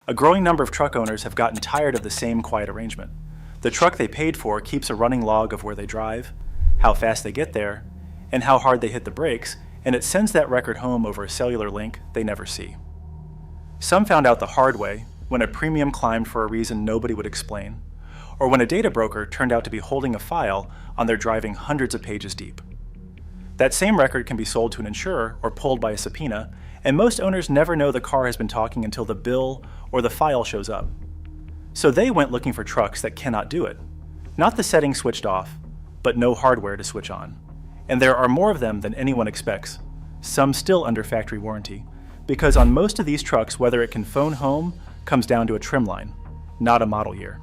A growing number of truck owners have gotten tired of the same quiet arrangement. The truck they paid for keeps a running log of where they drive, how fast they get there, and how hard they hit the brakes, and it sends that record home over a cellular link they never see. Some found out the hard way when a premium climbed for a reason nobody would explain, or when a data broker turned out to be holding a file on their driving hundreds of pages deep. That same record can be sold to an insurer or pulled by a subpoena, and most owners never know the car has been talking until the bill or the file shows up. So they went looking for trucks that cannot do it. Not the settings switched off, but no hardware to switch on. And there are more of them than anyone expects, some still under factory warranty, because on most of these trucks, whether it can phone home comes down to a trim line, not a model year.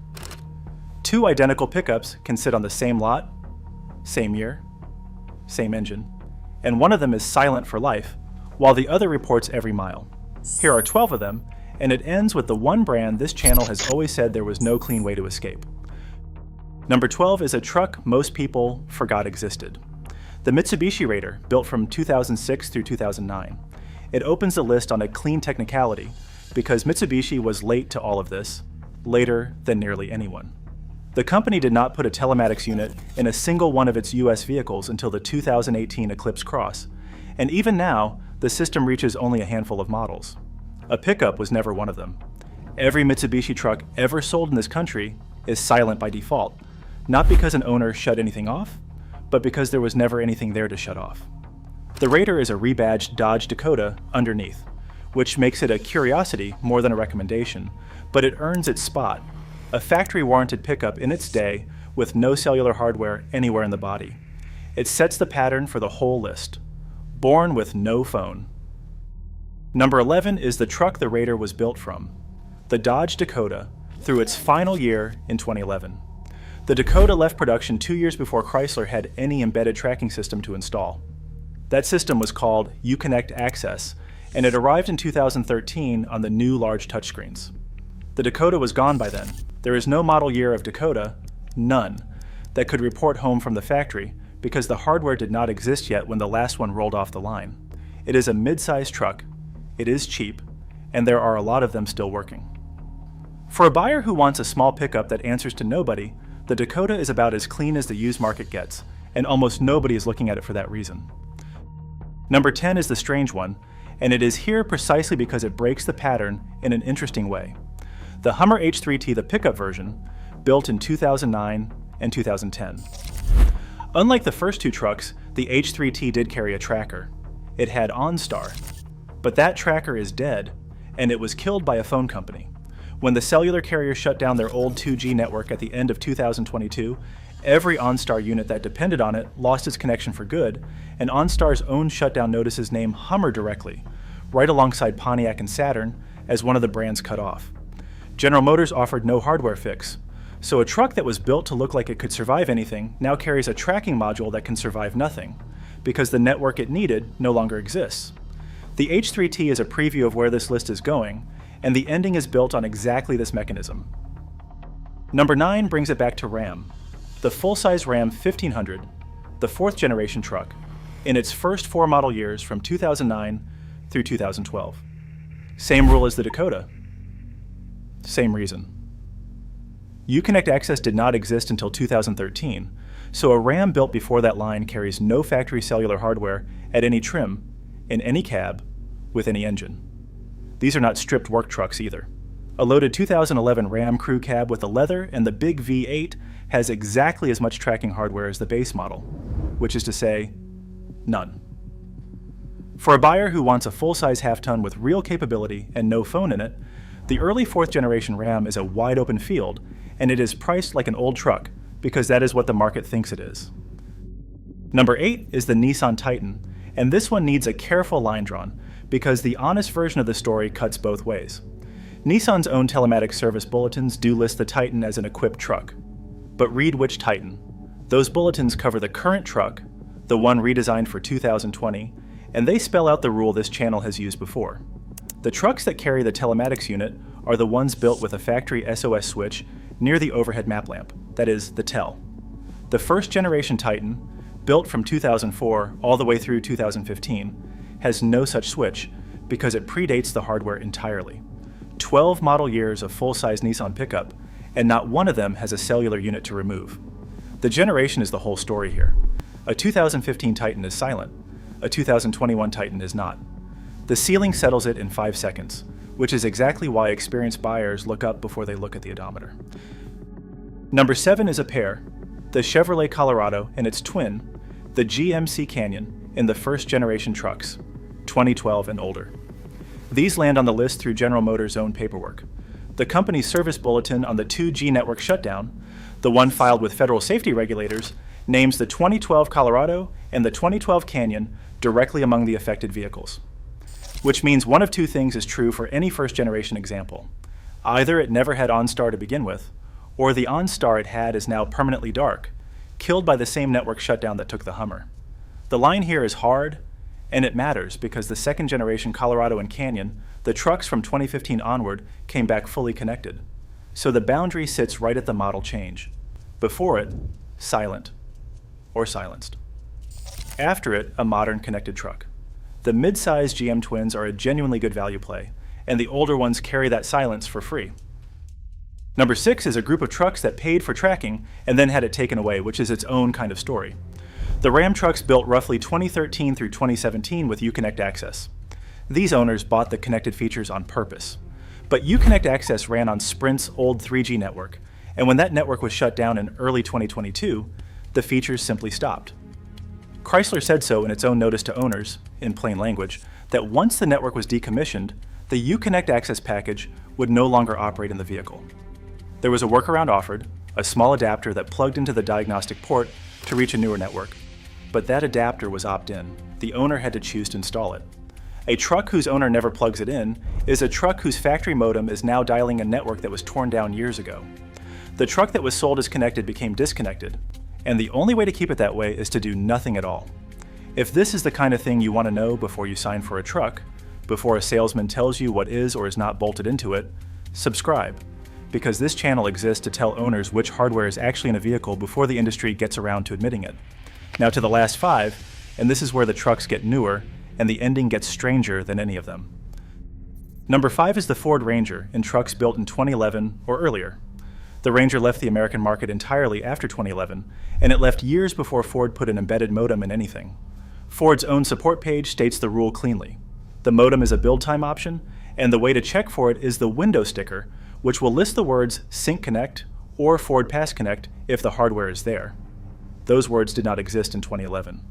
Two identical pickups can sit on the same lot, same year, same engine, and one of them is silent for life, while the other reports every mile. Here are 12 of them, and it ends with the one brand this channel has always said there was no clean way to escape. Number 12 is a truck most people forgot existed. The Mitsubishi Raider, built from 2006 through 2009. It opens the list on a clean technicality, because Mitsubishi was late to all of this, later than nearly anyone. The company did not put a telematics unit in a single one of its US vehicles until the 2018 Eclipse Cross, and even now, the system reaches only a handful of models. A pickup was never one of them. Every Mitsubishi truck ever sold in this country is silent by default, not because an owner shut anything off, but because there was never anything there to shut off. The Raider is a rebadged Dodge Dakota underneath, which makes it a curiosity more than a recommendation, but it earns its spot, a factory-warranted pickup in its day with no cellular hardware anywhere in the body. It sets the pattern for the whole list. Born with no phone. Number 11 is the truck the Raider was built from, the Dodge Dakota, through its final year in 2011. The Dakota left production 2 years before Chrysler had any embedded tracking system to install. That system was called Uconnect Access, and it arrived in 2013 on the new large touchscreens. The Dakota was gone by then. There is no model year of Dakota, none, that could report home from the factory because the hardware did not exist yet when the last one rolled off the line. It is a mid-sized truck, it is cheap, and there are a lot of them still working. For a buyer who wants a small pickup that answers to nobody, the Dakota is about as clean as the used market gets, and almost nobody is looking at it for that reason. Number 10 is the strange one, and it is here precisely because it breaks the pattern in an interesting way. The Hummer H3T, the pickup version, built in 2009 and 2010. Unlike the first two trucks, the H3T did carry a tracker. It had OnStar, but that tracker is dead, and it was killed by a phone company. When the cellular carrier shut down their old 2G network at the end of 2022, every OnStar unit that depended on it lost its connection for good, and OnStar's own shutdown notices name Hummer directly, right alongside Pontiac and Saturn, as one of the brands cut off. General Motors offered no hardware fix, so a truck that was built to look like it could survive anything now carries a tracking module that can survive nothing, because the network it needed no longer exists. The H3T is a preview of where this list is going, and the ending is built on exactly this mechanism. Number 9 brings it back to Ram, the full-size Ram 1500, the 4th generation truck, in its first 4 model years from 2009 through 2012. Same rule as the Dakota. Same reason. Uconnect Access did not exist until 2013, so a Ram built before that line carries no factory cellular hardware at any trim, in any cab, with any engine. These are not stripped work trucks either. A loaded 2011 Ram crew cab with the leather and the big V8 has exactly as much tracking hardware as the base model, which is to say, none. For a buyer who wants a full-size half-ton with real capability and no phone in it, the early 4th generation Ram is a wide-open field, and it is priced like an old truck because that is what the market thinks it is. Number 8 is the Nissan Titan, and this one needs a careful line drawn because the honest version of the story cuts both ways. Nissan's own telematics service bulletins do list the Titan as an equipped truck. But read which Titan. Those bulletins cover the current truck, the one redesigned for 2020, and they spell out the rule this channel has used before. The trucks that carry the telematics unit are the ones built with a factory SOS switch near the overhead map lamp, that is, the TEL. The first generation Titan, built from 2004 all the way through 2015, has no such switch because it predates the hardware entirely. 12 model years of full-size Nissan pickup, and not one of them has a cellular unit to remove. The generation is the whole story here. A 2015 Titan is silent. A 2021 Titan is not. The ceiling settles it in 5 seconds, which is exactly why experienced buyers look up before they look at the odometer. Number 7 is a pair, the Chevrolet Colorado and its twin, the GMC Canyon, in the first generation trucks, 2012 and older. These land on the list through General Motors' own paperwork. The company's service bulletin on the 2G network shutdown, the one filed with federal safety regulators, names the 2012 Colorado and the 2012 Canyon directly among the affected vehicles. Which means one of two things is true for any first-generation example. Either it never had OnStar to begin with, or the OnStar it had is now permanently dark, killed by the same network shutdown that took the Hummer. The line here is hard, and it matters because the second-generation Colorado and Canyon, the trucks from 2015 onward, came back fully connected. So the boundary sits right at the model change. Before it, silent, or silenced. After it, a modern connected truck. The mid-size GM twins are a genuinely good value play, and the older ones carry that silence for free. Number 6 is a group of trucks that paid for tracking and then had it taken away, which is its own kind of story. The Ram trucks built roughly 2013 through 2017 with Uconnect Access. These owners bought the connected features on purpose. But Uconnect Access ran on Sprint's old 3G network, and when that network was shut down in early 2022, the features simply stopped. Chrysler said so in its own notice to owners, in plain language, that once the network was decommissioned, the Uconnect Access package would no longer operate in the vehicle. There was a workaround offered, a small adapter that plugged into the diagnostic port to reach a newer network. But that adapter was opt-in. The owner had to choose to install it. A truck whose owner never plugs it in is a truck whose factory modem is now dialing a network that was torn down years ago. The truck that was sold as connected became disconnected, and the only way to keep it that way is to do nothing at all. If this is the kind of thing you want to know before you sign for a truck, before a salesman tells you what is or is not bolted into it, subscribe, because this channel exists to tell owners which hardware is actually in a vehicle before the industry gets around to admitting it. Now to the last 5, and this is where the trucks get newer and the ending gets stranger than any of them. Number 5 is the Ford Ranger in trucks built in 2011 or earlier. The Ranger left the American market entirely after 2011, and it left years before Ford put an embedded modem in anything. Ford's own support page states the rule cleanly. The modem is a build time option, and the way to check for it is the window sticker, which will list the words Sync Connect or Ford Pass Connect if the hardware is there. Those words did not exist in 2011.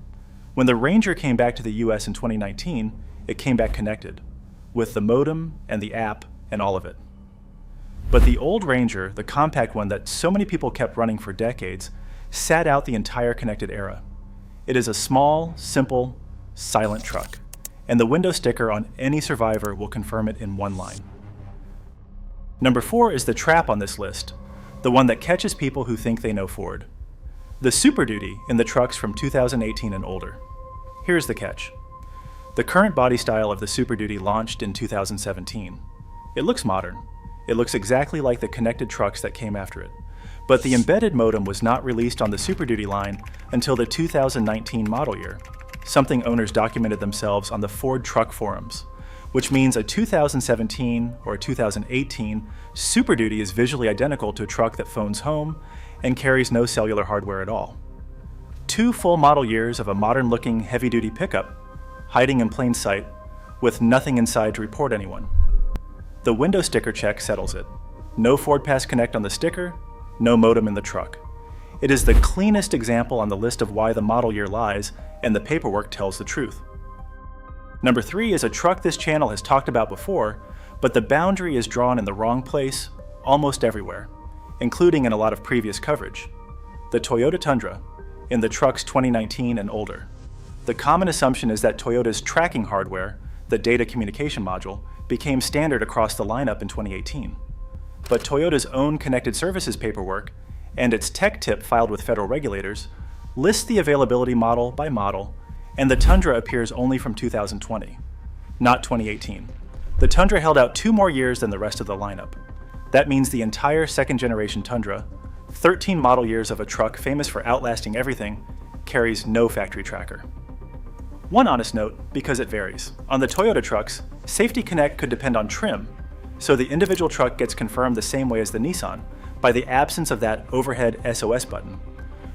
When the Ranger came back to the US in 2019, it came back connected, with the modem and the app and all of it. But the old Ranger, the compact one that so many people kept running for decades, sat out the entire connected era. It is a small, simple, silent truck, and the window sticker on any Survivor will confirm it in one line. Number 4 is the trap on this list, the one that catches people who think they know Ford. The Super Duty in the trucks from 2018 and older. Here's the catch. The current body style of the Super Duty launched in 2017. It looks modern. It looks exactly like the connected trucks that came after it. But the embedded modem was not released on the Super Duty line until the 2019 model year, something owners documented themselves on the Ford truck forums, which means a 2017 or a 2018 Super Duty is visually identical to a truck that phones home and carries no cellular hardware at all. 2 full model years of a modern-looking heavy-duty pickup, hiding in plain sight, with nothing inside to report anyone. The window sticker check settles it. No Ford Pass Connect on the sticker, no modem in the truck. It is the cleanest example on the list of why the model year lies, and the paperwork tells the truth. Number 3 is a truck this channel has talked about before, but the boundary is drawn in the wrong place almost everywhere, including in a lot of previous coverage. The Toyota Tundra, in the trucks 2019 and older. The common assumption is that Toyota's tracking hardware, the data communication module, became standard across the lineup in 2018. But Toyota's own connected services paperwork and its tech tip filed with federal regulators lists the availability model by model, and the Tundra appears only from 2020, not 2018. The Tundra held out 2 more years than the rest of the lineup. That means the entire second-generation Tundra, 13 model years of a truck famous for outlasting everything, carries no factory tracker. One honest note, because it varies. On the Toyota trucks, Safety Connect could depend on trim. So the individual truck gets confirmed the same way as the Nissan, by the absence of that overhead SOS button.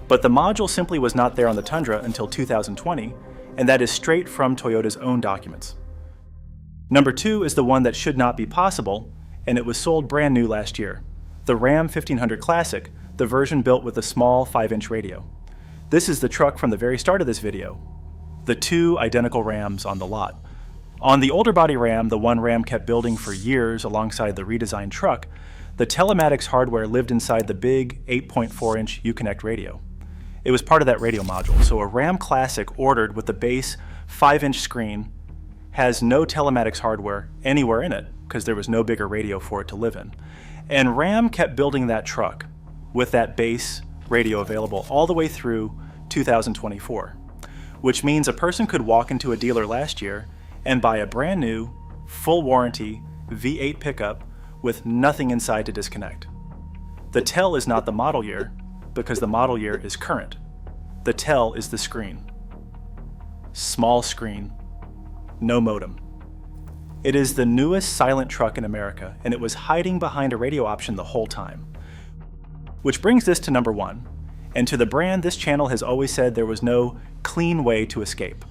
But the module simply was not there on the Tundra until 2020, and that is straight from Toyota's own documents. Number 2 is the one that should not be possible, and it was sold brand new last year. The Ram 1500 Classic, the version built with a small 5-inch radio. This is the truck from the very start of this video. The 2 identical Rams on the lot. On the older body Ram, the one Ram kept building for years alongside the redesigned truck, the telematics hardware lived inside the big 8.4-inch Uconnect radio. It was part of that radio module, so a Ram Classic ordered with the base 5-inch screen has no telematics hardware anywhere in it because there was no bigger radio for it to live in. And Ram kept building that truck with that base radio available all the way through 2024, which means a person could walk into a dealer last year and buy a brand new, full warranty V8 pickup with nothing inside to disconnect. The tell is not the model year, because the model year is current. The tell is the screen. Small screen, no modem. It is the newest silent truck in America, and it was hiding behind a radio option the whole time. Which brings this to number 1, and to the brand this channel has always said there was no clean way to escape.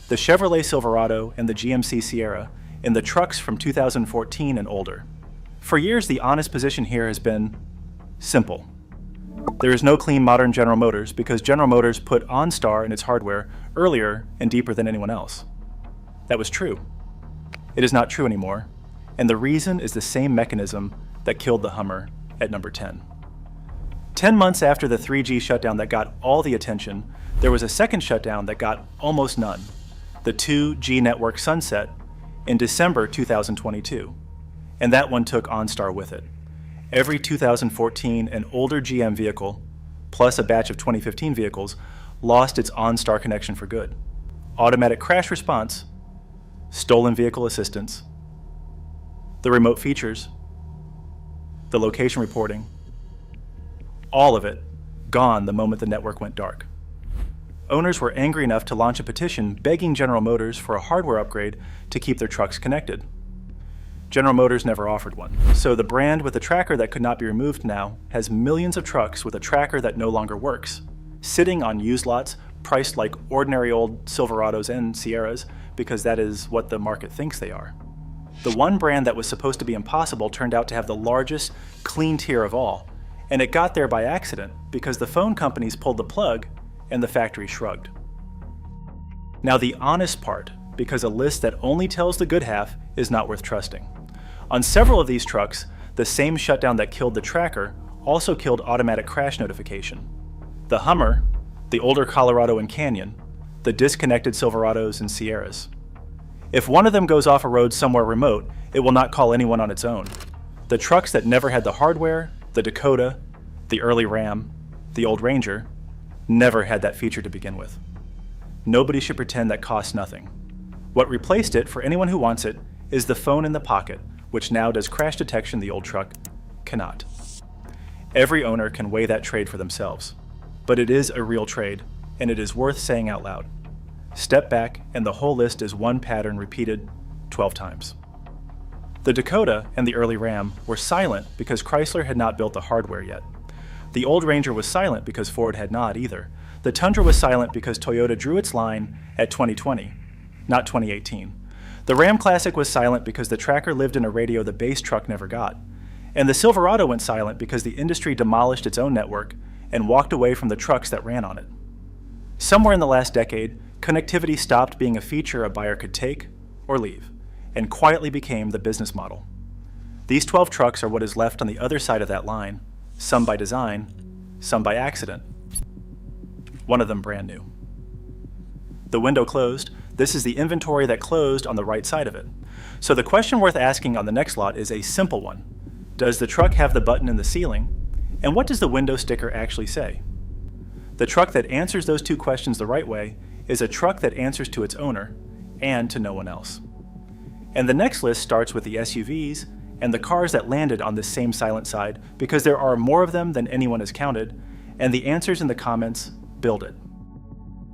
The Chevrolet Silverado and the GMC Sierra in the trucks from 2014 and older. For years, the honest position here has been simple. There is no clean modern General Motors because General Motors put OnStar in its hardware earlier and deeper than anyone else. That was true. It is not true anymore, and the reason is the same mechanism that killed the Hummer at number 10. 10 months after the 3G shutdown that got all the attention, there was a second shutdown that got almost none, the 2G network sunset in December 2022, and that one took OnStar with it. Every 2014 and older GM vehicle, plus a batch of 2015 vehicles, lost its OnStar connection for good. Automatic crash response, stolen vehicle assistance, the remote features, the location reporting, all of it gone the moment the network went dark. Owners were angry enough to launch a petition begging General Motors for a hardware upgrade to keep their trucks connected. General Motors never offered one, so the brand with the tracker that could not be removed now has millions of trucks with a tracker that no longer works, sitting on used lots priced like ordinary old Silverados and Sierras because that is what the market thinks they are. The one brand that was supposed to be impossible turned out to have the largest clean tier of all, and it got there by accident because the phone companies pulled the plug and the factory shrugged. Now the honest part, because a list that only tells the good half is not worth trusting. On several of these trucks, the same shutdown that killed the tracker also killed automatic crash notification. The Hummer, the older Colorado and Canyon, the disconnected Silverados and Sierras. If one of them goes off a road somewhere remote, it will not call anyone on its own. The trucks that never had the hardware, the Dakota, the early Ram, the old Ranger, never had that feature to begin with. Nobody should pretend that costs nothing. What replaced it, for anyone who wants it, is the phone in the pocket, which now does crash detection the old truck cannot. Every owner can weigh that trade for themselves, but it is a real trade, and it is worth saying out loud. Step back, and the whole list is one pattern repeated 12 times. The Dakota and the early Ram were silent because Chrysler had not built the hardware yet. The old Ranger was silent because Ford had not either. The Tundra was silent because Toyota drew its line at 2020, not 2018. The Ram Classic was silent because the tracker lived in a radio the base truck never got. And the Silverado went silent because the industry demolished its own network and walked away from the trucks that ran on it. Somewhere in the last decade, connectivity stopped being a feature a buyer could take or leave, and quietly became the business model. These 12 trucks are what is left on the other side of that line, some by design, some by accident. One of them brand new. The window closed. This is the inventory that closed on the right side of it. So the question worth asking on the next lot is a simple one. Does the truck have the button in the ceiling? And what does the window sticker actually say? The truck that answers those two questions the right way is a truck that answers to its owner and to no one else. And the next list starts with the SUVs and the cars that landed on this same silent side because there are more of them than anyone has counted, and the answers in the comments build it.